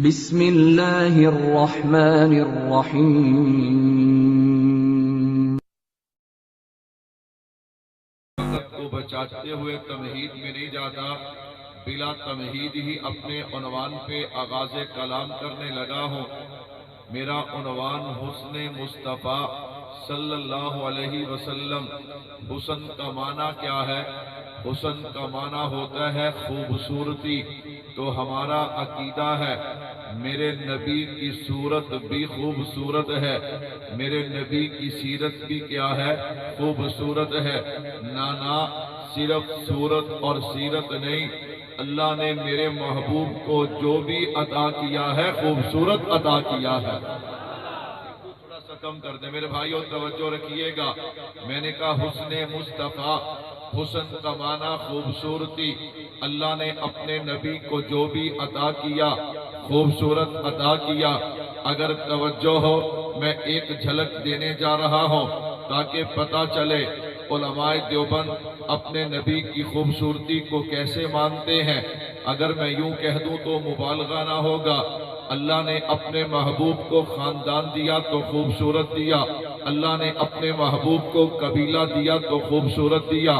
بسم اللہ الرحمن الرحیم۔ کو بچاتے ہوئے تمہید میں نہیں جاتا، بلا تمہید ہی اپنے عنوان پہ آغاز کلام کرنے لگا ہوں۔ میرا عنوان حسن مصطفیٰ صلی اللہ علیہ وسلم۔ حسن کا معنی کیا ہے؟ حسن کا معنی ہوتا ہے خوبصورتی۔ تو ہمارا عقیدہ ہے میرے نبی کی صورت بھی خوبصورت ہے، میرے نبی کی سیرت بھی کیا ہے؟ خوبصورت ہے۔ نانا صرف صورت اور سیرت نہیں، اللہ نے میرے محبوب کو جو بھی عطا کیا ہے خوبصورت عطا کیا ہے۔ تھوڑا سا کم کر دیں میرے بھائیوں، توجہ رکھیے گا۔ میں نے کہا حسن مصطفیٰ، حسن کا معنی خوبصورتی۔ اللہ نے اپنے نبی کو جو بھی عطا کیا خوبصورت عطا کیا۔ اگر توجہ ہو میں ایک جھلک دینے جا رہا ہوں تاکہ پتہ چلے علماء دیوبند اپنے نبی کی خوبصورتی کو کیسے مانتے ہیں۔ اگر میں یوں کہہ دوں تو مبالغہ نہ ہوگا۔ اللہ نے اپنے محبوب کو خاندان دیا تو خوبصورت دیا، اللہ نے اپنے محبوب کو قبیلہ دیا تو خوبصورت دیا،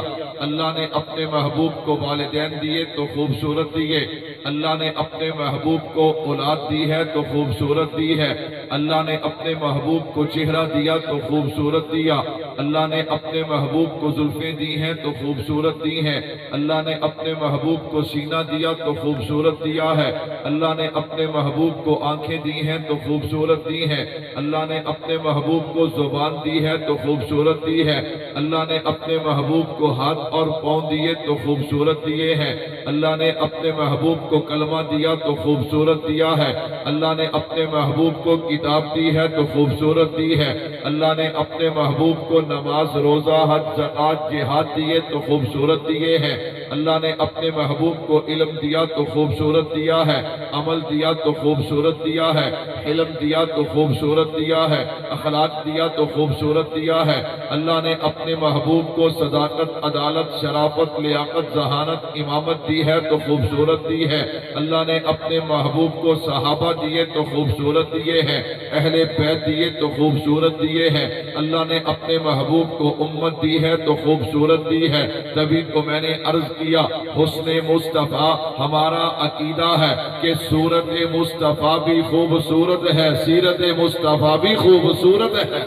اللہ نے اپنے محبوب کو والدین دیے تو خوبصورت دیے، اللہ نے اپنے محبوب کو اولاد دی ہے تو خوبصورت دی ہے، اللہ نے اپنے محبوب کو چہرہ دیا تو خوبصورت دیا، اللہ نے اپنے محبوب کو زلفیں دی ہیں تو خوبصورت دی ہیں، اللہ نے اپنے محبوب کو سینہ دیا تو خوبصورت دیا ہے، اللہ نے اپنے محبوب کو آنکھیں دی ہیں تو خوبصورت دی ہیں، اللہ نے اپنے محبوب کو زبان دی ہے تو خوبصورت دی ہے، اللہ نے اپنے محبوب کو ہاتھ اور پاؤں دیے تو خوبصورت دیے ہیں، اللہ نے اپنے محبوب کو کلمہ دیا تو خوبصورت دیا ہے، اللہ نے اپنے محبوب کو کتاب دی ہے تو خوبصورت دی ہے، اللہ نے اپنے محبوب کو نماز روزہ حج زکوٰۃ جہاد دیے تو خوبصورت دیے ہیں، اللہ نے اپنے محبوب کو علم دیا تو خوبصورت دیا ہے، عمل دیا تو خوبصورت دیا ہے، علم دیا تو خوبصورت دیا ہے، اخلاق دیا تو خوبصورت دیا ہے، اللہ نے اپنے محبوب کو صداقت عدالت شرافت لیاقت ذہانت امامت دی ہے تو خوبصورت دی ہے، اللہ نے اپنے محبوب کو صحابہ دیے تو خوبصورت دیے ہیں، اہل بیت دیے تو خوبصورت دیے ہیں، اللہ نے اپنے محبوب کو امت دی ہے تو خوبصورت دی ہے۔ تبھی تو میں نے عرض کیا حسن مصطفیٰ ہمارا عقیدہ ہے کہ صورت مصطفیٰ بھی خوبصورت ہے، سیرت مصطفیٰ بھی خوبصورت ہے۔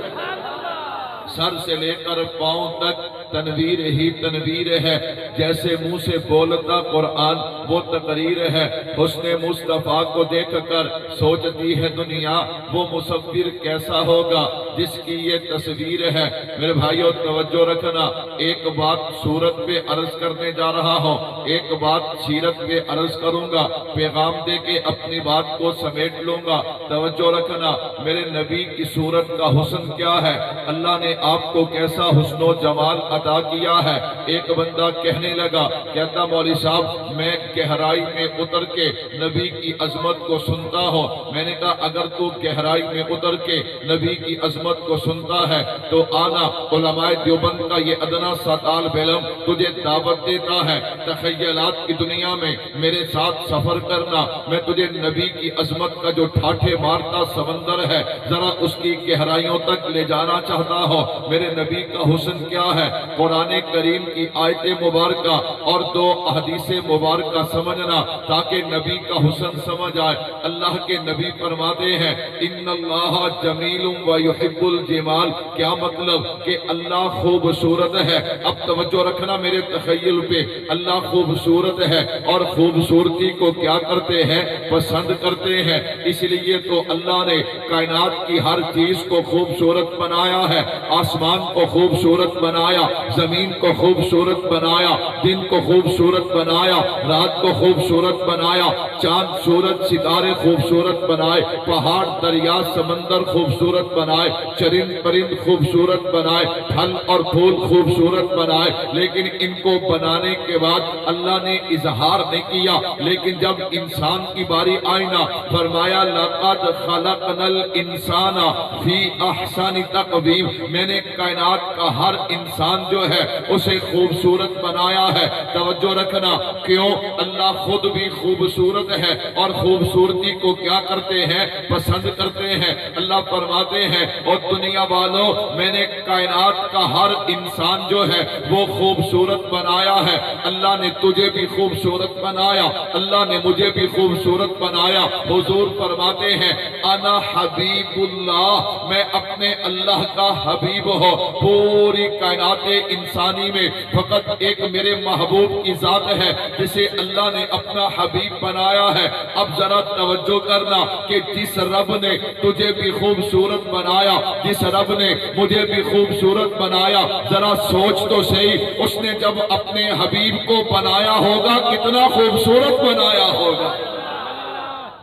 سر سے لے کر پاؤں تک تنویر ہی تنویر ہے، جیسے منہ سے بولتا قرآن وہ تقریر ہے۔ حسن مصطفیٰ کو دیکھ کر سوچتی ہے دنیا وہ مصور کیسا ہوگا جس کی یہ تصویر ہے۔ میرے بھائیو توجہ رکھنا، ایک بات صورت پہ عرض کرنے جا رہا ہوں، ایک بات سیرت پہ عرض کروں گا، پیغام دے کے اپنی بات کو سمیٹ لوں گا۔ توجہ رکھنا، میرے نبی کی صورت کا حسن کیا ہے، اللہ نے آپ کو کیسا حسن و جمال عطا کیا ہے۔ ایک بندہ کہنے لگا، کہتا مولوی صاحب میں گہرائی میں اتر کے نبی کی عظمت کو سنتا ہوں۔ میں نے کہا اگر تو گہرائی میں اتر کے نبی کی عظمت کو سنتا ہے تو آنا، علماء دیوبند کا یہ ادنا سا طالب علم تجھے دعوت دیتا ہے، تخیلات کی دنیا میں میرے ساتھ سفر کرنا، میں تجھے نبی کی عظمت کا جو ٹھاٹھے مارتا سمندر ہے ذرا اس کی گہرائیوں تک لے جانا چاہتا ہوں۔ میرے نبی کا حسن کیا ہے، قرآن کریم کی آیت مبارکہ اور دو احادیث مبارکہ سمجھنا تاکہ نبی کا حسن سمجھ آئے۔ اللہ کے نبی فرماتے ہیں ان اللہ جمیل و یحب الجمال، کیا مطلب کہ اللہ خوبصورت ہے۔ اب توجہ رکھنا میرے تخیل پہ، اللہ خوبصورت ہے اور خوبصورتی کو کیا کرتے ہیں؟ پسند کرتے ہیں۔ اس لیے تو اللہ نے کائنات کی ہر چیز کو خوبصورت بنایا ہے، آسمان کو خوبصورت بنایا، زمین کو خوبصورت بنایا، دن کو خوبصورت بنایا، رات کو خوبصورت بنایا، چاند سورج ستارے خوبصورت بنائے، پہاڑ دریا سمندر خوبصورت بنائے، چرند پرند خوبصورت بنائے، پھل اور پھول خوبصورت بنائے، لیکن ان کو بنانے کے بعد اللہ نے اظہار نہیں کیا۔ لیکن جب انسان کی باری آئی نا، فرمایا لَقَدْ خَلَقْنَا الْإِنسَانَ فِي أَحْسَنِ تَقْوِيمٍ، میں نے کائنات کا ہر انسان جو ہے اسے خوبصورت بنایا ہے۔ توجہ رکھنا، کیوں؟ اللہ خود بھی خوبصورت ہے اور خوبصورتی کو کیا کرتے ہیں؟ پسند کرتے ہیں۔ اللہ فرماتے ہیں اور دنیا والوں، میں نے کائنات کا ہر انسان جو ہے وہ خوبصورت بنایا ہے۔ اللہ نے تجھے بھی خوبصورت بنایا، اللہ نے مجھے بھی خوبصورت بنایا۔ حضور فرماتے ہیں انا حبیب اللہ، میں اپنے اللہ کا حبیب ہوں۔ پوری کائنات انسانی میں فقط ایک میرے محبوب کی ذات ہے جسے اللہ نے اپنا حبیب بنایا ہے۔ اب ذرا توجہ کرنا کہ جس رب نے تجھے بھی خوبصورت بنایا، جس رب نے مجھے بھی خوبصورت بنایا، ذرا سوچ تو صحیح، اس نے جب اپنے حبیب کو بنایا ہوگا کتنا خوبصورت بنایا ہوگا۔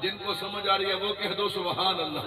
جن کو سمجھ آ رہی ہے وہ کہہ دو سبحان اللہ۔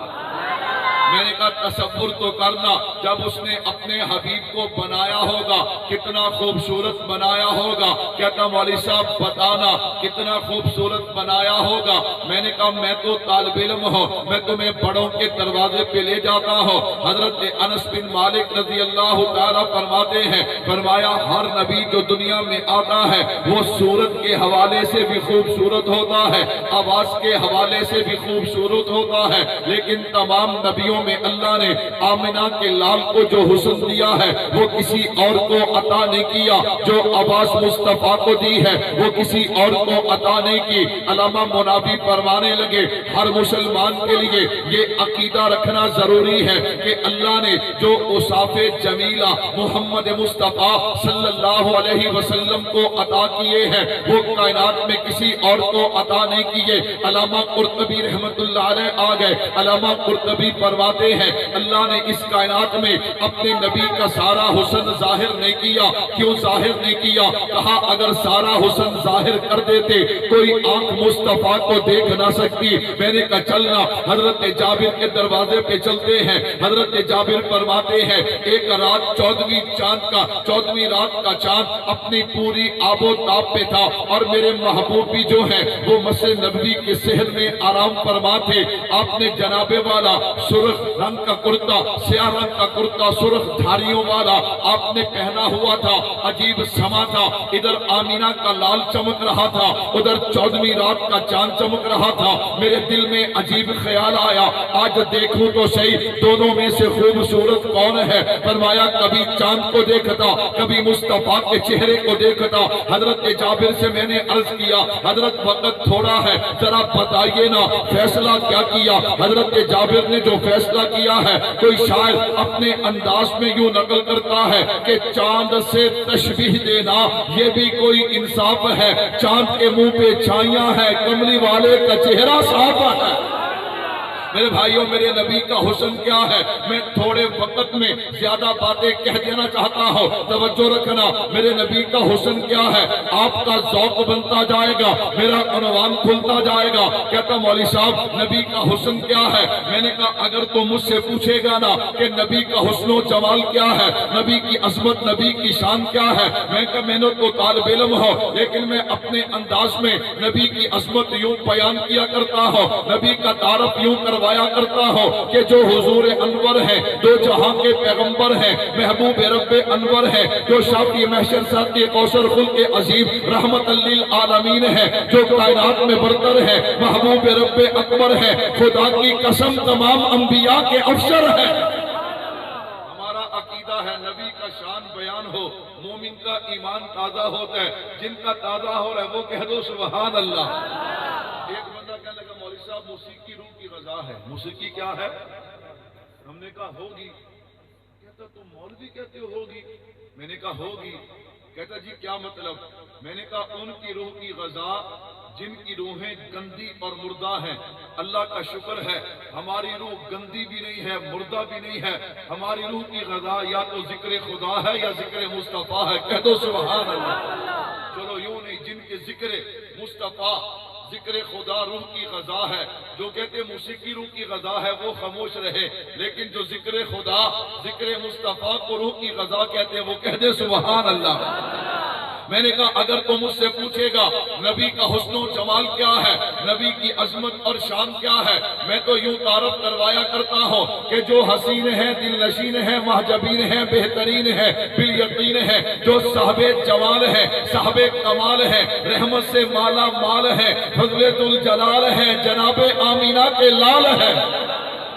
میں نے کہا تصور تو کرنا، جب اس نے اپنے حبیب کو بنایا ہوگا کتنا خوبصورت بنایا ہوگا۔ کہتا مولوی صاحب بتانا کتنا خوبصورت بنایا ہوگا۔ میں نے کہا میں تو طالب علم ہوں، میں تمہیں بڑوں کے دروازے پہ لے جاتا ہوں۔ حضرت انس بن مالک رضی اللہ تعالیٰ فرماتے ہیں، فرمایا ہر نبی جو دنیا میں آتا ہے وہ صورت کے حوالے سے بھی خوبصورت ہوتا ہے، آواز کے حوالے سے بھی خوبصورت ہوتا ہے، لیکن تمام نبیوں میں اللہ نے آمنہ کے لال کو جو حسن دیا ہے وہ کسی اور کو عطا نہیں کیا، جو عباس مصطفیٰ کو دی ہے وہ کسی اور کو عطا نہیں کی۔ علامہ منابی فرمانے لگے ہر مسلمان کے لیے یہ عقیدہ رکھنا ضروری ہے کہ اللہ نے جو اوصاف جمیلہ محمد مصطفیٰ صلی اللہ علیہ وسلم کو عطا کیے ہیں وہ کائنات میں کسی اور کو عطا نہیں کیے۔ علامہ قرطبی رحمت اللہ علیہ آ گئے، علامہ قرطبی فرماتے ہیں اللہ نے اس کائنات میں اپنے نبی کا سارا حسن ظاہر نہیں کیا۔ کیوں ظاہر نہیں کیا؟ کہا اگر سارا حسن ظاہر کر دیتے کوئی آنکھ مصطفیٰ کو دیکھ نہ سکتی۔ میں نے کہا چلنا حضرت جابر کے دروازے پہ چلتے ہیں۔ حضرت جابر فرماتے ہیں ایک رات 14ویں رات کا چاند اپنی پوری آب و تاب پہ تھا اور میرے محبوب بھی جو ہے وہ مسجد نبوی کے صحن میں آرام فرما تھے۔ آپ نے جناب والا سرخ رنگ کا کرتا، سیاہ رنگ کا کرتا سرخ دھاریوں والا آپ نے پہنا ہوا تھا، عجیب سما تھا۔ ادھر آمینہ کا لال چمک رہا تھا، ادھر 14ویں رات کا چاند چمک رہا تھا۔ میرے دل میں عجیب خیال آیا آج دیکھوں تو صحیح دونوں میں سے خوبصورت کون ہے؟ فرمایا کبھی چاند کو دیکھتا کبھی مصطفیٰ کے چہرے کو دیکھتا۔ حضرت جابر سے میں نے عرض کیا حضرت وقت تھوڑا ہے ذرا بتائیے نا فیصلہ کیا کیا؟ حضرت جابر نے جو فیصلہ کیا ہے کوئی شاعر اپنے انداز میں یوں نقل کرتا ہے کہ چاند سے تشبیہ دینا یہ بھی کوئی انصاف ہے، چاند کے منہ پہ چھائیاں ہے کملی والے کا چہرہ صاف ہے۔ میرے بھائیوں میرے نبی کا حسن کیا ہے؟ میں تھوڑے وقت میں زیادہ باتیں کہہ دینا چاہتا ہوں، توجہ رکھنا۔ میرے نبی کا حسن کیا ہے؟ آپ کا ذوق بنتا جائے گا، میرا عنوان کھلتا جائے گا۔ کہتا مولوی صاحب نبی کا حسن کیا ہے؟ میں نے کہا اگر تو مجھ سے پوچھے گا نا کہ نبی کا حسن و جمال کیا ہے، نبی کی عظمت نبی کی شان کیا ہے، میں کہا میں نے تو طالب علم ہوں لیکن میں اپنے انداز میں نبی کی عظمت یوں بیان کیا کرتا ہوں، نبی کا تعارف یوں کروایا کرتا ہوں کہ جو حضور انور ہے، دو جہاں کے پیغمبر ہیں، محبوب رب انور ہے، جو شافی محشر ساقی کوثر خلق عظیم رحمت للعالمین ہے، جو کائنات میں برتر ہے، محبوب رب اکبر ہے، خدا کی قسم تمام انبیاء کے افسر ہے۔ ہمارا عقیدہ ہے نبی کا شان بیان ہو مومن کا ایمان تازہ ہوتا ہے، جن کا تازہ ہو رہا ہے وہ کہہ دو سبحان اللہ۔ ایک بندہ کہنے لگا مولوی صاحب موسیقی روح کی غذا ہے، موسیقی کیا ہے؟ ہم نے کہا ہوگی۔ کہتا تم مولوی کہتے ہو ہوگی؟ میں نے کہا ہوگی۔ کہتا جی کیا مطلب؟ میں نے کہا ان کی روح کی غذا جن کی روحیں گندی اور مردہ ہیں، اللہ کا شکر ہے ہماری روح گندی بھی نہیں ہے مردہ بھی نہیں ہے، ہماری روح کی غذا یا تو ذکر خدا ہے یا ذکر مصطفیٰ ہے، کہہ دو سبحان اللہ۔ چلو یوں نہیں، جن کے ذکر مصطفیٰ ذکر خدا روح کی غذا ہے. جو کہتے موسیقی روح کی غذا ہے وہ خاموش رہے، لیکن جو ذکر خدا، ذکر مصطفیٰ کو روح کی غذا کہتے ہیں وہ کہہ دے سبحان اللہ. میں نے کہا اگر تو مجھ سے پوچھے گا نبی کا حسن و جمال کیا ہے، نبی کی عظمت اور شان کیا ہے، میں تو یوں تعارف کروایا کرتا ہوں کہ جو حسین ہیں، دل نشین ہیں، محجبین ہیں، بہترین ہیں، بالیقین ہیں، جو صاحب جمال ہیں، صاحب کمال ہیں، رحمت سے مالا مال ہیں، فضلۃ الجلال ہیں، جناب آمینہ کے لال ہیں.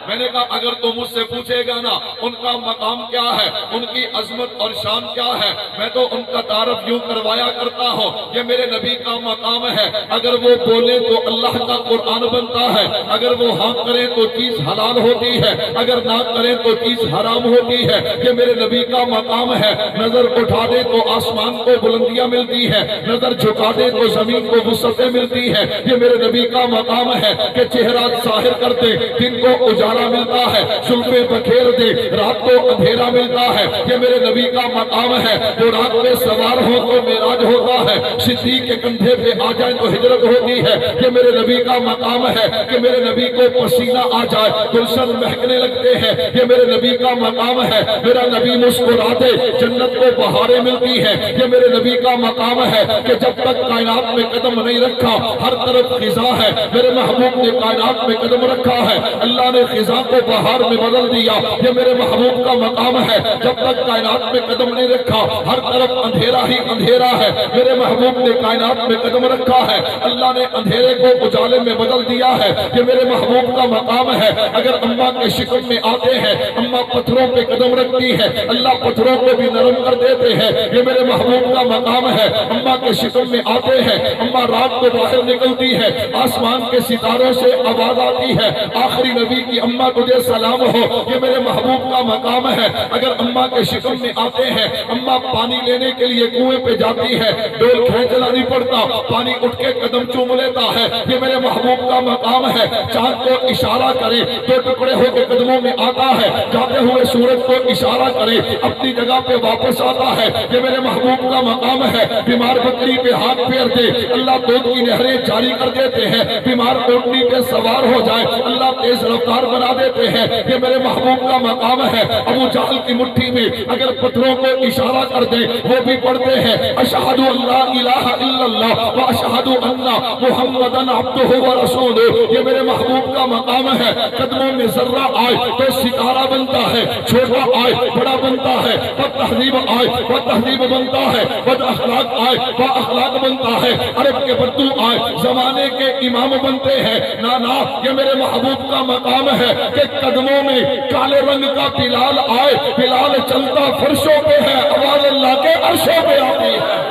میں نے کہا اگر تو مجھ سے پوچھے گا نا ان کا مقام کیا ہے، ان کی عظمت اور شان کیا ہے، میں تو ان کا تعارف یوں کروایا کرتا ہوں یہ میرے نبی کا مقام ہے. اگر وہ بولے تو اللہ کا قرآن بنتا ہے، اگر وہ ہاں کریں تو چیز حلال ہوتی ہے، اگر نہ کریں تو چیز حرام ہوتی ہے. یہ میرے نبی کا مقام ہے. نظر اٹھا دے تو آسمان کو بلندیاں ملتی ہے، نظر جھکا دے تو زمین کو وسعتیں ملتی ہے. یہ میرے نبی کا مقام ہے کہ چہرہ ظاہر کرتے دن کو اجالا ملتا ہے، زلفیں بکھیر دے رات کو اندھیرا ملتا ہے. یہ میرے نبی کا مقام ہے. جو رات میں سوار ہو تو معراج ہوتا ہے، صدیق کے کندھے پہ آ جائے تو ہجرت ہوتی ہے. یہ میرے نبی کا مقام ہے کہ میرے نبی کو پسینہ آ جائے گلشن مہکنے لگتے ہیں. یہ میرے نبی کا مقام ہے. میرا نبی مسکرا دے جنت کو بہاریں ملتی ہیں. یہ میرے نبی کا مقام ہے کہ جب تک کائنات میں قدم نہیں رکھا ہر طرف خزاں ہے. میرے محبوب نے کائنات میں قدم رکھا ہے، اللہ نے خزاں کو بہار میں بدل دیا. یہ میرے محبوب کا مقام ہے. جب تک کائنات میں قدم نہیں رکھا ہر طرف اندھیرا ہی اندھیرا ہے. میرے محبوب نے کائنات میں قدم رکھا ہے، اللہ نے اندھیرے کو اجالے میں بدل دیا ہے. یہ میرے محبوب کا مقام ہے. اگر اماں کے شکم میں آتے ہیں اماں پتھروں پہ قدم رکھتی ہے، اللہ پتھروں کو بھی نرم کر دیتے ہیں. یہ میرے محبوب کا مقام ہے. اماں کے شکم میں آتے ہیں اماں رات کو باہر نکلتی ہے، آسمان کے ستاروں سے آواز آتی ہے آخری نبی کی اماں تجھے سلام ہو. یہ میرے محبوب کا مقام ہے. اگر اماں کے شکم میں آتے ہیں اماں پانی لینے کے لیے کنویں پہ جاتی ہے، ڈول کھینچنا نہیں پڑتا، پانی اٹھ کے قدم چوم لیتا ہے. یہ میرے محبوب کا مقام ہے. چاند کو اشارہ کرے تو ٹکڑے ہو کے قدموں میں آتا ہے، جاتے ہوئے سورج کو اشارہ کرے اپنی جگہ پہ واپس آتا ہے. یہ میرے محبوب کا مقام ہے. بیمار بکری پہ ہاتھ پھیر دے اللہ دودھ کی نہریں جاری کر دیتے ہیں. بیمار اونٹنی پہ سوار ہو جائے اللہ تیز رفتار بنا دیتے ہیں. یہ میرے محبوب کا مقام ہے. ابو جہل کی مٹھی میں اگر پتھروں کو اشارہ کر دے وہ بھی پڑھتے ہیں اشہد اللہ الہ الا اللہ و اشہد ان محمدن عبدہ و رسولہ. یہ میرے محبوب کا مقام ہے. قدموں میں ذرہ آئے تو ستارہ بنتا ہے، چھوٹا آئے بڑا بنتا ہے، بد تہذیب آئے وہ تہذیب بنتا ہے، بد اخلاق آئے وہ اخلاق بنتا ہے. عرب کے بدو آئے زمانے کے امام بنتے ہیں. نانا یہ میرے محبوب کا مقام ہے کہ قدموں میں کالے رنگ کا بلال آئے، بلال چلتا فرشوں پہ ہے، آواز اللہ کے عرشوں پہ آتی ہے.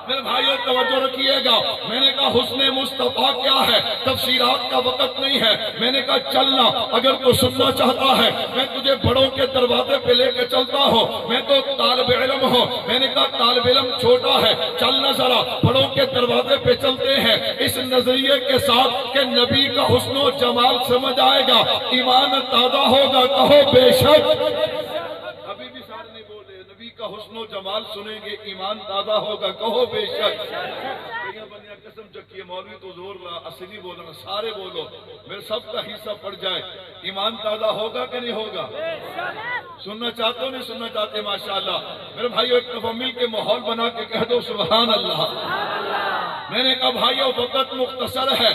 میرے بھائیوں توجہ رکھیے گا. میں نے کہا حسن مصطفیٰ کیا ہے، تفسیرات کا وقت نہیں ہے. میں نے کہا چلنا اگر تو سننا چاہتا ہے میں تجھے بڑوں کے دروازے پہ لے کے چلتا ہوں. میں تو طالب علم ہوں. میں نے کہا طالب علم چھوٹا ہے، چلنا ذرا بڑوں کے دروازے پہ چلتے ہیں اس نظریے کے ساتھ کہ نبی کا حسن و جمال سمجھ آئے گا، ایمان تازہ ہوگا. کہو بے شک. ابھی بھی سارے نہیں بول رہے. نبی کا حسن و جمال سنیں گے ایمان تازہ ہوگا. کہو بے شک. بنیا قسم چکی ہے مولوی تو زور لا اصلی بولنا سارے بولو میرے سب کا حصہ پڑ جائے. ایمان تازہ ہوگا کہ نہیں ہوگا؟ سننا چاہتے ہو نہیں سننا چاہتے؟ ماشاءاللہ. میرے بھائیو ایک دفعہ مل کے ماحول بنا کے کہہ دو سبحان اللہ. میں نے کہا بھائیو وقت مختصر ہے.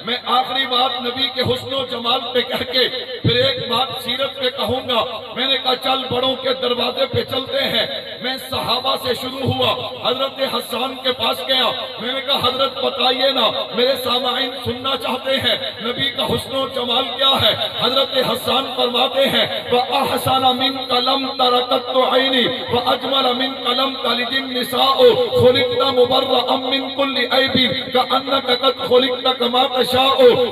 میں آخری بات نبی کے حسن و جمال پہ کہہ کے پھر ایک بات سیرت پہ کہوں گا. میں نے کہا چل بڑوں کے دروازے پہ چلتے ہیں. میں صحابہ سے شروع ہوا، حضرت حسان کے پاس گیا. میں نے کہا حضرت بتائیے نا میرے سامعین سننا چاہتے ہیں نبی کا حسن و جمال کیا ہے. حضرت حسان فرماتے ہیں وَأَحْسَنَ مِنْكَ لَمْ تَرَقَتْ عَيْنِي وَأَجْمَلَ مِنْكَ لَمْ تَلِدِ النِّسَاءُ خُلِقْتَ مُبَرَّأً مِنْ كُلِّ عَيْبٍ كَأَنَّكَ قَدْ خُلِقْتَ كَمَا تَشَاءُ.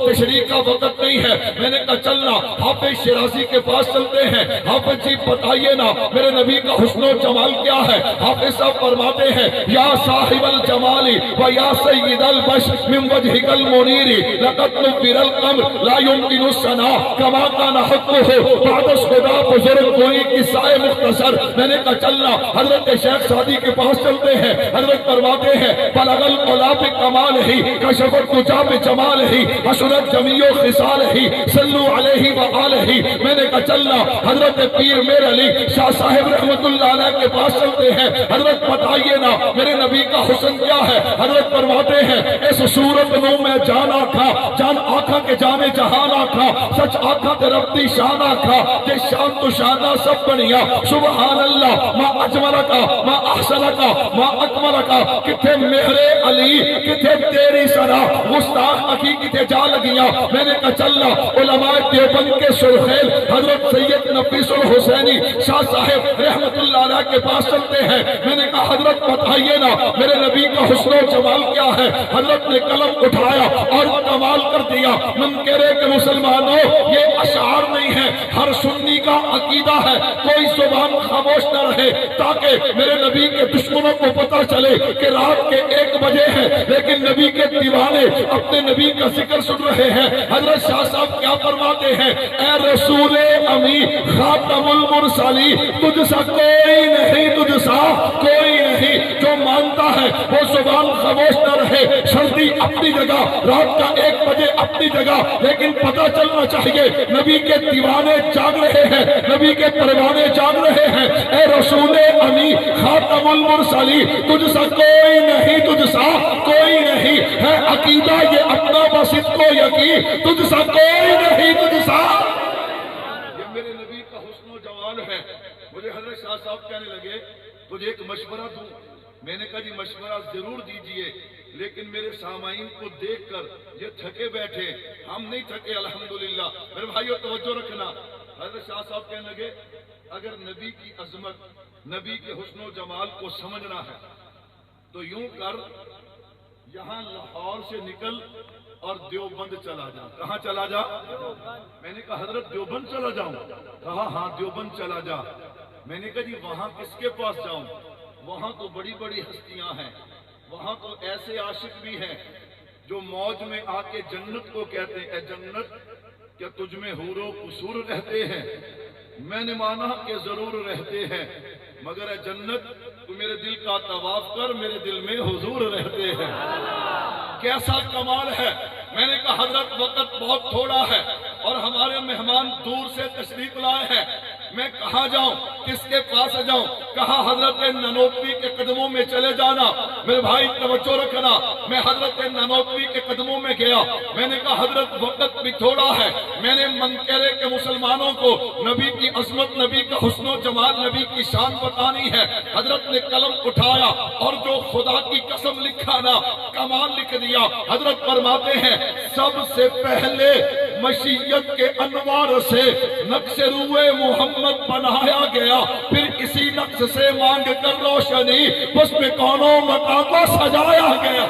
تشریح کا وقت نہیں ہے. میں نے کہا چلنا حافظ شیرازی کے پاس چلتے ہیں. حافظ جی بتائیے نا میرے نبی کا حسن و جمال کیا ہے. حافظ صاحب فرماتے ہیں یا صاحب الجمالی و یا سید البشر من وجهك المنیر لقد نبر القمر لا يمكن السنا کما کان حقه بعد خدا بزرگ کوئی قصہ مختصر میں نے کہا چلنا حضرت شیخ سعدی کے پاس چلتے ہیں حضرت فرماتے ہیں بلغ العلا بکمالہ کشف الدجا بجمالہ حسنت جمیع خصالہ صلو علیہ وآلہ میں نے کہا چلنا حضرت پیر میر علی شاہ صاحب رحمت اللہ علیہ کے پاس چلتے ہیں حضرت بتائیے نا میرے نبی کا حسن کیا ہے حضرت فرماتے ہیں اس صورت نو میں جان آکھا جان آکھا کے جانے جہان آکھا سچ آکھا تے ربی شان آکھا کہ شان تو شانہ سب بنیا سبحان اللہ ما اجمل کا ما احسن کا ما اکمل کا کتھے مہر علی کتھے تیری سنا گستاخ اکی کتھے جا لگیا میں نے کہا چلنا علماء دیوبند کے سرخیل حضرت سید نفیس الحسینی شاہ صاحب رحمت اللہ علیہ کے پاس چلتے ہیں میں نے کہا حضرت بتائیے نا میرے نبی کا حسن و جمال کیا ہے حضرت نے قلم اٹھایا اور کمال کر دیا من کہہ کہ مسلمانوں یہ اشعار نہیں ہے ہر سنی کا عقیدہ ہے کوئی زبان خاموش نہ رہے تاکہ میرے نبی کے دشمنوں کو پتہ چلے کہ رات کے 1 بجے ہے لیکن نبی کے دیوانے اپنے نبی کا ذکر سن رہے ہیں حضرت شاہ صاحب کیا فرماتے ہیں اے رسول امی خاتم المرسلی تجھ سا کوئی نہیں تجھ سا کوئی نہیں جو مانتا ہے وہ زبان خاموش نہ رہے سردی اپنی جگہ رات کا 1 بجے اپنی جگہ لیکن پتہ چلنا چاہیے نبی کے دیوانے جاگ رہے ہیں نبی کے پروانے جاگ رہے ہیں اے رسول امی خاتم المرسلی تجھ سا کوئی نہیں تجھ سا کوئی نہیں ہے عقیدہ یہ اپنا بصد کو یقین تجھ سا کوئی نہیں تجھ سا یہ میرے نبی کا حسن و جمال ہے مجھے حضرت شاہ صاحب کہنے لگے تجھے ایک مشورہ دوں میں نے کہا جی مشورہ ضرور دیجئے لیکن میرے سامعین کو دیکھ کر یہ تھکے بیٹھے ہم نہیں تھکے الحمدللہ میرے بھائیو توجہ رکھنا حضرت شاہ صاحب کہنے لگے اگر نبی کی عظمت نبی کے حسن و جمال کو سمجھنا ہے تو یوں کر یہاں لاہور سے نکل اور دیوبند چلا جا کہاں چلا جا میں نے کہا حضرت دیوبند چلا جاؤں کہا ہاں دیوبند چلا جا میں نے کہا جی وہاں کس کے پاس جاؤں وہاں تو بڑی بڑی ہستیاں ہیں وہاں تو ایسے عاشق بھی ہیں جو موج میں آ کے جنت کو کہتے ہیں اے جنت کیا تجھ میں حور و قصور رہتے ہیں میں نے مانا کہ ضرور رہتے ہیں مگر اے جنت تو میرے دل کا طواف کر میرے دل میں حضور رہتے ہیں کیسا کمال ہے میں نے کہا حضرت وقت بہت تھوڑا ہے اور ہمارے مہمان دور سے تشریف لائے ہیں میں کہاں جاؤں کس کے پاس جاؤں کہا حضرت نانوتوی کے قدموں میں چلے جانا میرے بھائی توجہ رکھنا میں حضرت نانوتوی کے قدموں میں گیا میں نے کہا حضرت وقت بھی تھوڑا ہے میں نے منکرے کے مسلمانوں کو نبی کی عظمت نبی کا حسن و جمال نبی کی شان بتانی ہے حضرت نے قلم اٹھایا اور جو خدا کی قسم لکھا نا کمال لکھ دیا حضرت فرماتے ہیں سب سے پہلے مشیت کے انوار سے نقش روئے محمد بنایا گیا پھر اسی نقش سے مانگ کر روشنی اس میں کونوں مکان کو سجایا گیا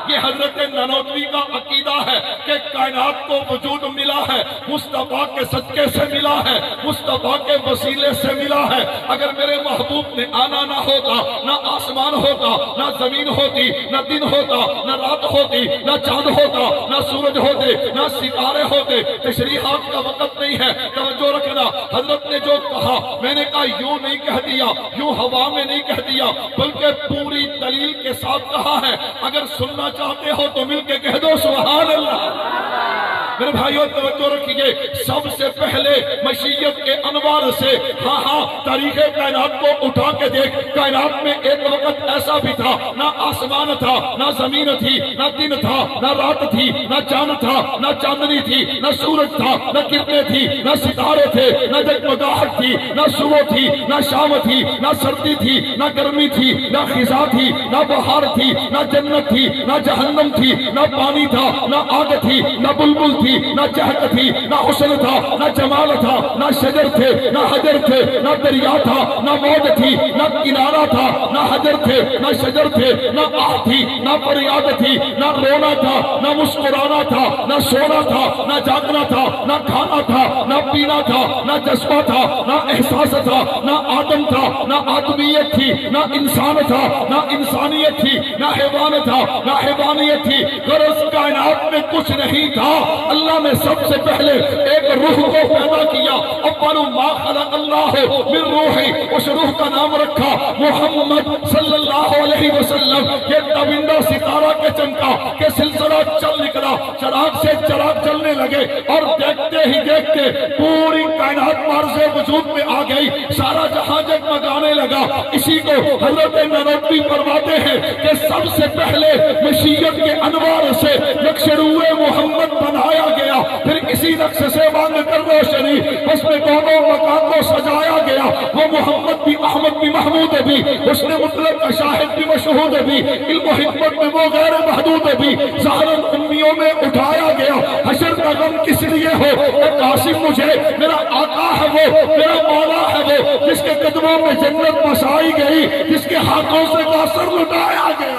یہ حضرت نانوتوی کا عقیدہ ہے کہ کائنات کو وجود ملا ہے مصطفیٰ کے صدقے سے ملا ہے مصطفیٰ کے وسیلے سے ملا ہے اگر میرے محبوب نے آنا نہ ہوتا نہ آسمان ہوتا نہ زمین ہوتی نہ دن ہوتا نہ رات ہوتی نہ چاند ہوتا نہ سورج ہوتے نہ ستارے ہوتے تشریحات کا وقت نہیں ہے توجہ رکھنا حضرت نے جو کہا میں نے کہا یوں نہیں کہہ دیا یوں ہوا میں نہیں کہہ دیا بلکہ پوری دلیل کے ساتھ کہا ہے اگر سننا چاہتے ہو تو مل کے کہہ دو سبحان اللہ میرے بھائیوں توجہ رکھیے سب سے پہلے مشیت کے انوار سے ہاں تاریخ کائنات کو اٹھا کے دیکھ کائنات میں ایک وقت ایسا بھی تھا نہ آسمان تھا نہ زمین تھی نہ دن تھا نہ رات تھی نہ چاند تھا نہ چاندنی تھی نہ سورج تھا نہ کرنیں تھی نہ ستارے تھے نہ جگمگاہٹ تھی نہ صبح تھی نہ شام تھی نہ سردی تھی نہ گرمی تھی نہ خزاں تھی نہ بہار تھی نہ جنت تھی نہ جہنم تھی نہ پانی تھا نہ آگ تھی نہ بلبل تھی تھی، نہ چہت تھی، نہ حسن تھا، نہ جمال تھا، نہ شجر تھے، نہ حجر تھے، نہ دریا تھا، نہ موت تھی، نہ کنارہ تھا، نہ حجر تھے، نہ شجر تھے، نہ آہ تھی، نہ فریاد تھی، نہ رونا تھا، نہ مسکرانا تھا، نہ سونا تھا، نہ جاگنا تھا، نہ کھانا تھا، نہ پینا تھا، نہ جذبہ تھا، نہ احساس تھا، نہ آدم تھا، نہ آدمیت تھی، نہ انسان تھا، نہ انسانیت تھی، نہ حیوان تھا، نہ حیوانیت تھی۔ غرض کائنات میں کچھ نہیں تھا، اللہ نے سب سے پہلے ایک روح کو پیدا کیا، اول ما خلق اللہ من روح، اس روح کا نام رکھا محمد صلی اللہ علیہ وسلم۔ یہ تابندہ ستارہ کے چمکا کہ سلسلہ چل نکلا، چراغ سے چراغ چلنے لگے، اور دیکھتے ہی دیکھتے پوری کائنات مارز وجود میں آ گئی، سارا جہاں جگمگانے لگا۔ اسی کو حضرت نانوتوی فرماتے ہیں کہ سب سے پہلے مشیت کے انوار سے نقش روئے محمد بنایا گیا، پھر اسی نقش سے مانگ کر روشنی اس میں دونوں مکان کو سجایا گیا۔ وہ محمد بھی، احمد بھی، محمود بھی، حسن مطلق کا شاہد بھی، مشہود بھی، علم و حکمت میں وہ غیر محدود بھی، ظاہراً امیوں میں اٹھایا گیا۔ حشر کا غم کس لیے ہو اے قاسم مجھے، میرا آقا ہے وہ، میرا مولا ہے وہ، جس کے قدموں میں جنت بسائی گئی، جس کے ہاتھوں سے کاثر لٹایا گیا۔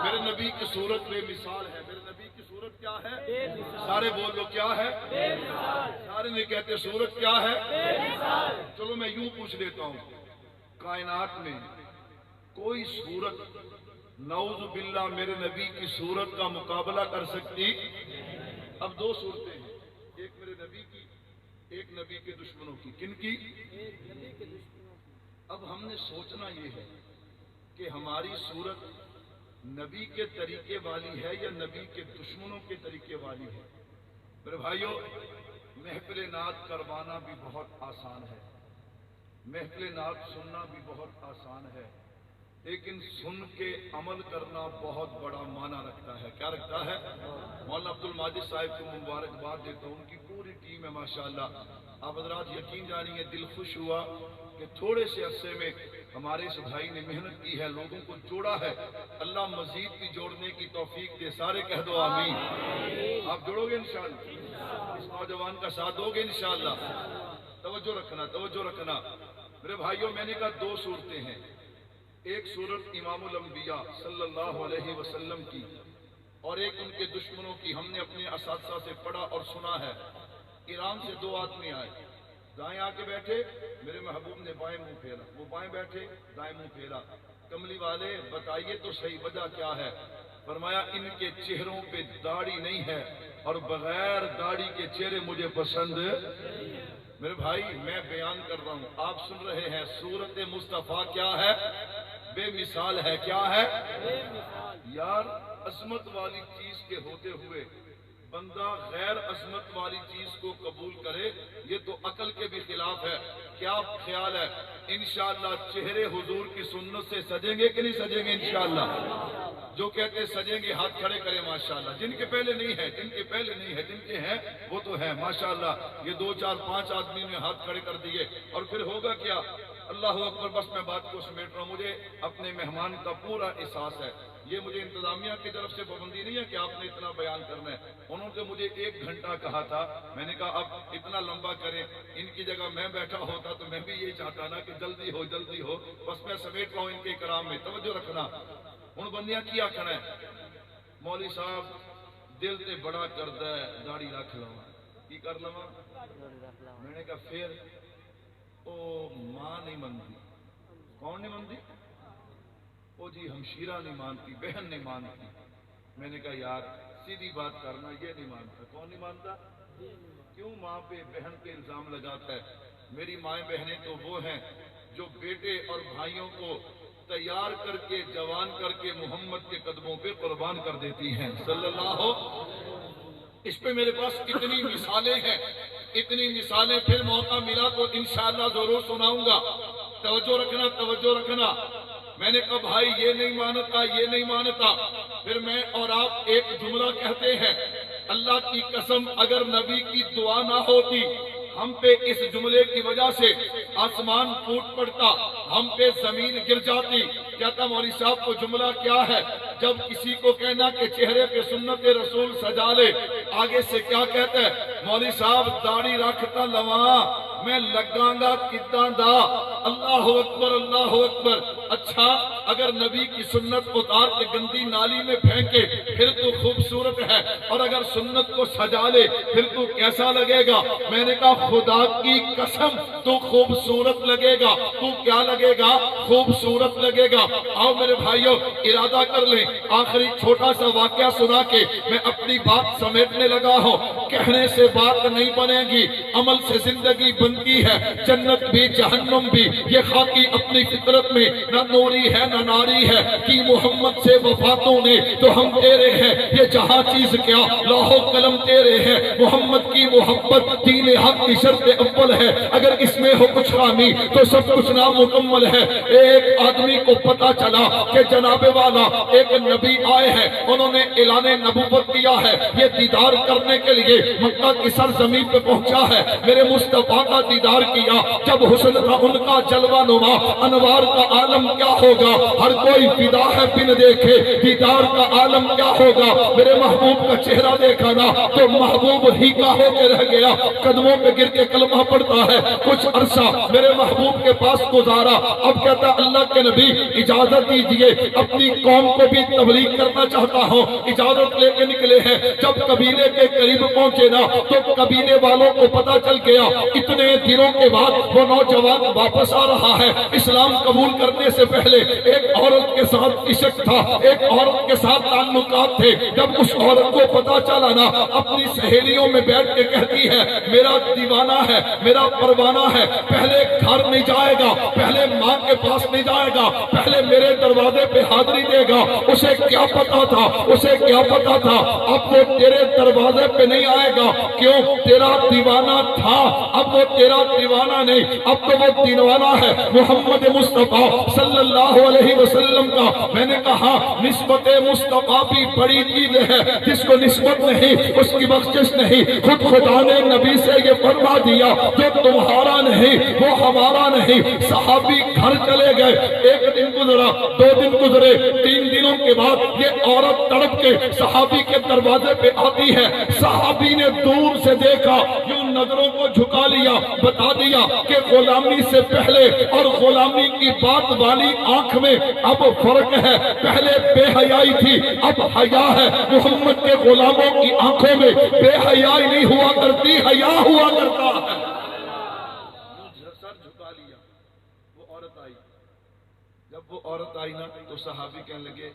میرے نبی کی صورت بے مثال ہے۔ میرے نبی کی صورت کیا ہے؟ سارے بولو کیا ہے؟ سارے نہیں کہتے صورت کیا ہے؟ چلو میں یوں پوچھ لیتا ہوں، کائنات میں کوئی صورت نعوذ باللہ میرے نبی کی صورت کا مقابلہ کر سکتی؟ اب دو صورتیں ہیں، ایک میرے نبی کی، ایک نبی کے دشمنوں کی۔ کن کی؟ اب ہم نے سوچنا یہ ہے کہ ہماری صورت نبی کے طریقے والی ہے یا نبی کے دشمنوں کے طریقے والی ہے؟ میرے بھائیو، محفل نعت کروانا بھی بہت آسان ہے، محفل نعت سننا بھی بہت آسان ہے، لیکن سن کے عمل کرنا بہت بڑا معنی رکھتا ہے۔ کیا رکھتا ہے؟ مولانا عبد الماجد صاحب کو مبارکباد دیتا ہوں، ان کی پوری ٹیم ہے ماشاءاللہ۔ آپ حضرات یقین جانیے، دل خوش ہوا کہ تھوڑے سے عرصے میں ہمارے اس بھائی نے محنت کی ہے، لوگوں کو جوڑا ہے۔ اللہ مزید بھی جوڑنے کی توفیق دے، سارے کہہ دو آمین۔ آپ جوڑو گے انشاءاللہ، اس نوجوان کا ساتھ دو گے انشاءاللہ۔ توجہ رکھنا، توجہ رکھنا میرے بھائیوں، میں نے کہا دو صورتیں ہیں، ایک صورت امام الانبیاء صلی اللہ علیہ وسلم کی اور ایک ان کے دشمنوں کی۔ ہم نے اپنے اساتذہ سے پڑھا اور سنا ہے۔ ایران سے دو آدمی آئے، دائیں آ کے بیٹھے، میرے محبوب نے بائیں منہ پھیرا، وہ بائیں بیٹھے، دائیں منہ پھیرا۔ کملی والے بتائیے تو صحیح وجہ کیا ہے؟ فرمایا ان کے چہروں پہ داڑھی نہیں ہے اور بغیر داڑھی کے چہرے مجھے پسند۔ میرے بھائی میں بیان کر رہا ہوں، آپ سن رہے ہیں، صورت مصطفیٰ کیا ہے؟ بے مثال ہے۔ کیا ہے؟ یار عظمت والی چیز کے ہوتے ہوئے بندہ غیر عظمت والی چیز کو قبول کرے، یہ تو عقل کے بھی خلاف ہے۔ کیا خیال ہے؟ انشاءاللہ چہرے حضور کی سنت سے سجیں گے کہ نہیں سجیں گے؟ انشاءاللہ جو کہتے ہیں سجیں گے ہاتھ کھڑے کریں ماشاءاللہ۔ جن کے پہلے نہیں ہے، جن کے پہلے نہیں ہے، جن کے ہیں وہ تو ہیں ماشاءاللہ۔ یہ 2 4 5 آدمی نے ہاتھ کھڑے کر دیے، اور پھر ہوگا کیا؟ اللہ اکبر۔ بس میں بات کو سمیٹ رہا ہوں، مجھے اپنے مہمان کا پورا احساس ہے۔ یہ مجھے انتظامیہ کی طرف سے پابندی نہیں ہے کہ آپ نے اتنا بیان کرنا ہے۔ انہوں نے مجھے 1 گھنٹہ کہا تھا، میں نے کہا اب اتنا لمبا کریں، ان کی جگہ میں بیٹھا ہوتا تو میں بھی یہی چاہتا نا کہ جلدی ہو جلدی ہو۔ بس میں سمیٹ رہا ہوں ان کے کرام میں، توجہ رکھنا۔ ہن بندیاں کیا کرنا ہے؟ مولوی صاحب دل تے بڑا کردا ہے داڑھی رکھ لواں، کی کر لواں؟ میں نے کہا پھر او ماں نہیں مانتی۔ کون نہیں مانتی؟ وہ جی ہمشیرہ نہیں مانتی، بہن نہیں مانتی۔ میں نے کہا یار سیدھی بات کرنا، یہ نہیں مانتا۔ کون نہیں مانتا؟ کیوں ماں پہ بہن پہ الزام لگاتا ہے؟ میری مائیں بہنیں تو وہ ہیں جو بیٹے اور بھائیوں کو تیار کر کے جوان کر کے محمد کے قدموں پہ قربان کر دیتی ہیں صلی اللہ ہو۔ اس پہ میرے پاس اتنی مثالیں ہیں، اتنی مثالیں، پھر موقع ملا تو انشاءاللہ ضرور سناؤں گا۔ توجہ رکھنا، توجہ رکھنا۔ میں نے کہا بھائی یہ نہیں مانتا، یہ نہیں مانتا۔ پھر میں اور آپ ایک جملہ کہتے ہیں، اللہ کی قسم اگر نبی کی دعا نہ ہوتی ہم پہ اس جملے کی وجہ سے آسمان ٹوٹ پڑتا، ہم پہ زمین گر جاتی۔ کہتا مولوی صاحب کو جملہ کیا ہے؟ جب کسی کو کہنا کہ چہرے پہ سنت رسول سجا لے، آگے سے کیا کہتا ہے؟ مولوی صاحب داڑھی رکھتا لواں میں لگاں گا کداں دا، اللہ اکبر اللہ اکبر۔ اچھا اگر نبی کی سنت اتار کے گندی نالی میں پھینکے پھر تو خوبصورت ہے، اور اگر سنت کو سجا لے پھر تو کیسا لگے گا؟ میں نے کہا خدا کی قسم تو خوبصورت لگے گا۔ تو کیا لگے گا؟ خوبصورت لگے گا۔ آؤ میرے بھائیوں ارادہ کر لیں، آخری چھوٹا سا واقعہ سنا کے میں اپنی بات سمیٹنے لگا ہوں۔ کہنے سے بات نہیں بنے گی، عمل سے زندگی بنتی ہے، جنت بھی جہنم بھی۔ یہ خاکی اپنی فطرت میں نہ نوری ہے نہ ناری ہے، کی محمد سے وفاتوں نے تو ہم تیرے ہیں، یہ جہاں چیز کیا لوح و قلم تیرے ہیں۔ محمد کی محبت دین حق کی شرط اول ہے، اگر اس میں ہو کچھ خامی تو سب کچھ نامکمل ہے۔ ایک آدمی کو پتا چلا کہ جناب والا ایک نبی آئے ہیں، انہوں نے اعلان نبوت کیا ہے، یہ دیدار کرنے کے لیے مکہ کی سرزمین پہ پہنچا ہے۔ میرے مصطفیٰ کا دیدار کیا، جب حسن تھا ان کا جلوہ نما، انوار کا عالم کیا ہوگا؟ ہر کوئی فدا ہے بن دیکھے، دیدار کا عالم کیا ہوگا؟ میرے محبوب کا چہرہ دیکھا نا تو محبوب ہی کا ہو کے رہ گیا، قدموں پہ گر کے کلمہ پڑھتا ہے۔ کچھ عرصہ میرے محبوب کے پاس گزارا، اب کہتا اللہ کے نبی اجازت دیجئے، اپنی قوم کو بھی تبلیغ کرنا چاہتا ہوں، اجازت لے کے نکلے ہیں۔ جب قبیلے کے قریب پہنچے نا تو قبیلے والوں کو پتا چل گیا، اتنے دنوں کے بعد وہ نوجوان واپس آ رہا ہے۔ اسلام قبول کرنے سے پہلے ایک عورت کے ساتھ عشق تھا، ایک عورت کے ساتھ تعلقات تھے۔ جب اس عورت کو پتا چلا نا اپنی سہیلیوں میں بیٹھ کے کہتی ہے میرا دیوانہ ہے، میرا پروانہ ہے، پہلے گھر نہیں جائے گا، پہلے ماں کے پاس نہیں جائے گا، پہلے میرے دروازے پہ حاضری دے گا۔ اسے کیا پتا تھا، اسے کیا پتا تھا اب وہ تیرے دروازے پہ نہیں آئے گا، کیوں؟ تیرا دیوانہ تھا، اب وہ تیرا دیوانہ نہیں، اب تو وہ دیوانہ ہے محمد مصطفیٰ صلی اللہ علیہ وسلم کا۔ میں نے کہا نسبت مصطفیٰ بھی بڑی چیز ہے، جس کو نسبت نہیں اس کی بخشش نہیں۔ خود خدا نے نبی سے یہ فرما دیا جو تمہارا نہیں وہ ہمارا نہیں۔ صحابی گھر چلے گئے، ایک دن گزرا، 2 دن گزرے، 3 دنوں کے بعد یہ عورت تڑپ کے صحابی کے دروازے پہ آتی ہے۔ صحابی نے دور سے دیکھا، یوں نظروں کو جھکا لیا، بتا دیا کہ غلامی سے پہلے اور غلامی کی بات والی آنکھ میں اب فرق ہے، پہلے بے حیائی تھی اب حیا ہے۔ محمد کے غلاموں کی آنکھوں میں بے حیائی نہیں ہوا کرتی، حیا ہوا کرتا ہے۔ سر جھکا لیا، وہ عورت آئی۔ جب وہ عورت آئی نا تو صحابی کہنے لگے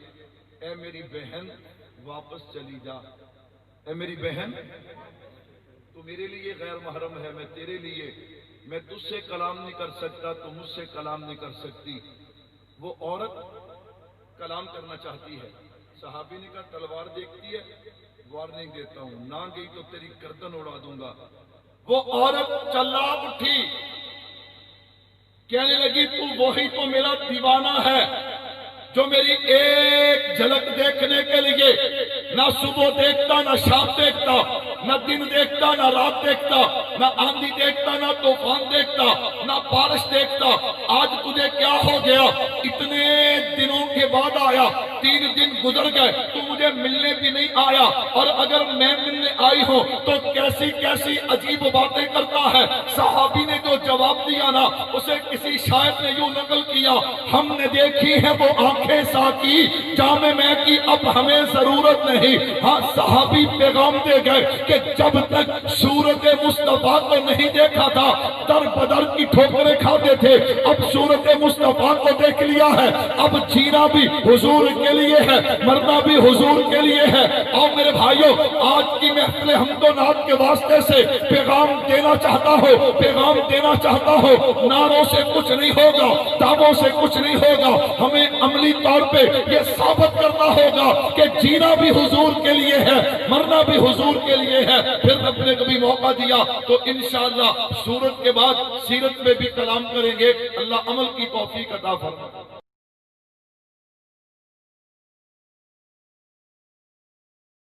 اے میری بہن واپس چلی جا، اے میری بہن تو میرے لیے غیر محرم ہے، میں تیرے لیے، میں تجھ سے کلام نہیں کر سکتا، تو مجھ سے کلام نہیں کر سکتی۔ وہ عورت کلام کرنا چاہتی ہے، صحابی نے کہا تلوار دیکھتی ہے، وارننگ دیتا ہوں، نہ گئی تو تیری گردن اڑا دوں گا۔ وہ عورت چلا اٹھی، کہنے لگی تو وہی تو میرا دیوانہ ہے جو میری ایک جھلک دیکھنے کے لیے نہ صبح دیکھتا نہ شام دیکھتا، نہ دن دیکھتا نہ رات دیکھتا، نہ آندھی دیکھتا نہ طوفان دیکھتا، نہ بارش دیکھتا۔ آج تجھے کیا ہو گیا؟ اتنے دنوں کے بعد آیا، 3 دن گزر گئے، تو مجھے ملنے بھی نہیں آیا، اور اگر میں ملنے آئی ہوں تو کیسی کیسی عجیب باتیں کرتا ہے۔ صحابی نے جو جواب دیا نا اسے کسی شاعر نے یوں نقل کیا، ہم نے دیکھی ہے وہ آنکھیں ساقی جام میں کی اب ہمیں ضرورت نہیں۔ ہاں صحابی پیغام دے گئے کہ جب تک صورت مصطفیٰ کو نہیں دیکھا تھا در بدر کی ٹھوکریں کھاتے تھے، اب صورت مصطفیٰ کو دیکھ لیا ہے، اب جینا بھی حضور کے لیے ہے، مرنا بھی حضور کے لیے ہے۔ اور میرے بھائیوں آج کی محفل حمد و نعت کے واسطے سے پیغام دینا چاہتا ہو، پیغام دینا چاہتا ہو، نعروں سے کچھ نہیں ہوگا، دعووں سے کچھ نہیں ہوگا، ہمیں عملی طور پہ یہ ثابت کرنا ہوگا کہ جینا بھی حضور کے لیے ہے، مرنا بھی حضور کے لیے ہے۔ پھر رب نے کبھی موقع دیا تو انشاءاللہ سورت کے بعد سیرت میں بھی کلام کریں گے۔ اللہ عمل کی توفیق عطا فرمائے۔